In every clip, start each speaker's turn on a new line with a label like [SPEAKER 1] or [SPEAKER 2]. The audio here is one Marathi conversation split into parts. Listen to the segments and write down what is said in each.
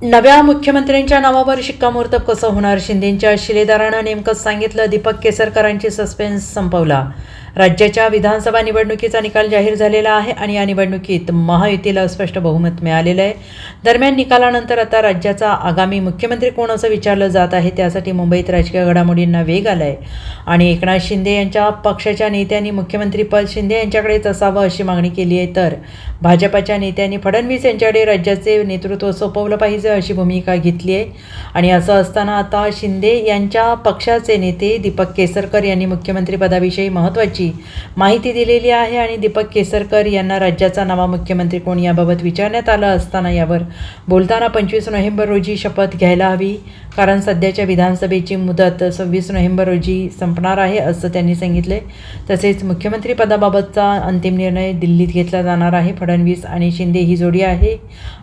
[SPEAKER 1] नव्या मुख्यमंत्र्यांच्या नावावर शिक्कामोर्तब कसं होणार? शिंदेंच्या शिलेदारानं नेमकंच सांगितलं. दीपक केसरकरांची सस्पेन्स संपवला. राज्याच्या विधानसभा निवडणुकीचा निकाल जाहीर झालेला आहे आणि या निवडणुकीत महायुतीला स्पष्ट बहुमत मिळालेलं आहे. दरम्यान निकालानंतर आता राज्याचा आगामी मुख्यमंत्री कोण असं विचारलं जात आहे. त्यासाठी मुंबईत राजकीय घडामोडींना वेग आला आहे आणि एकनाथ शिंदे यांच्या पक्षाच्या नेत्यांनी मुख्यमंत्रीपद शिंदे यांच्याकडेच असावं अशी मागणी केली आहे, तर भाजपाच्या नेत्यांनी फडणवीस यांच्याकडे राज्याचे नेतृत्व सोपवलं पाहिजे अशी भूमिका घेतली आहे. आणि असं असताना आता शिंदे यांच्या पक्षाचे नेते दीपक केसरकर यांनी मुख्यमंत्रीपदाविषयी महत्त्वाची माहिती दिलेली आहे आणि दीपक केसरकर यांना राज्याचा नवा मुख्यमंत्री कोण याबाबत विचारण्यात आलं असताना यावर बोलताना 25 नोव्हेंबर रोजी शपथ घ्यायला हवी, कारण सध्याच्या विधानसभेची मुदत 26 नोव्हेंबर रोजी संपणार आहे असं त्यांनी सांगितले. तसेच मुख्यमंत्रीपदाबाबतचा अंतिम निर्णय दिल्लीत घेतला जाणार आहे. फडणवीस आणि शिंदे ही जोडी आहे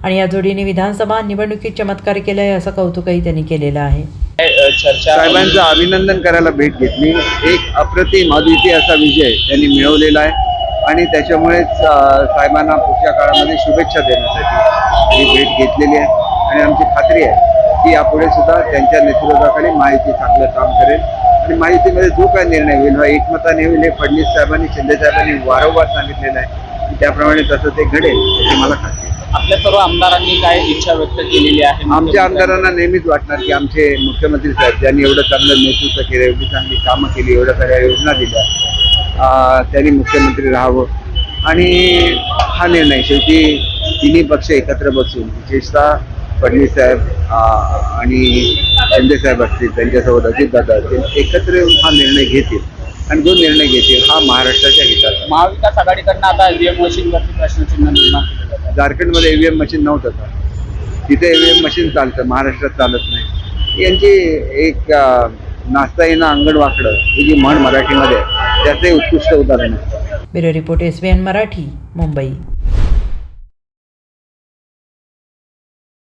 [SPEAKER 1] आणि या जोडीने विधानसभा निवडणुकीत चमत्कार केला आहे असं कौतुकही त्यांनी केलेलं आहे.
[SPEAKER 2] साहेबांचं अभिनंदन करायला भेट घेतली. एक अप्रतिम अद्वितीय असा विजय त्यांनी मिळवलेला आहे आणि त्याच्यामुळेच साहेबांना पुढच्या काळामध्ये शुभेच्छा देण्यासाठी ही भेट घेतलेली आहे आणि आमची खात्री आहे की यापुढे सुद्धा त्यांच्या नेतृत्वाखाली महायुती चांगलं काम करेल आणि महायुतीमध्ये जो काय निर्णय होईल हा एकमताने होईल हे फडणवीस साहेबांनी शिंदे साहेबांनी वारंवार सांगितलेलं आहे. त्याप्रमाणे तसं ते घडेल याची मला खात्री आहे.
[SPEAKER 3] आपल्या सर्व आमदारांनी काय इच्छा व्यक्त केलेली आहे?
[SPEAKER 2] आमच्या आमदारांना नेहमीच वाटणार की आमचे मुख्यमंत्री साहेब ज्यांनी एवढं चांगलं नेतृत्व केलं, एवढी चांगली कामं केली, एवढ्या सगळ्या योजना दिल्या, त्यांनी मुख्यमंत्री राहावं आणि हा निर्णय शेवटी तिन्ही पक्ष एकत्र बसून विशेषतः फडणवीस साहेब आणि शिंदे साहेब असतील, त्यांच्यासोबत अजितदादा असतील, एकत्र येऊन हा निर्णय घेतील आणि जो निर्णय घेतील हा महाराष्ट्राच्या हिताचा.
[SPEAKER 3] महाविकास आघाडीकडनं आता ईव्हीएम मशीनवरती प्रश्नचिन्ह निर्माण केलं जातं.
[SPEAKER 2] झारखंडमध्ये ईव्हीएम मशीन नव्हतं का? तिथे ईव्हीएम मशीन चालतं, महाराष्ट्रात चालत नाही. यांची एक नाचता येणं अंगण वाकडं ही जी म्हण मराठीमध्ये आहे त्याचे उत्कृष्ट उदाहरण आहे.
[SPEAKER 1] Bureau report SBN Marathi, Mumbai.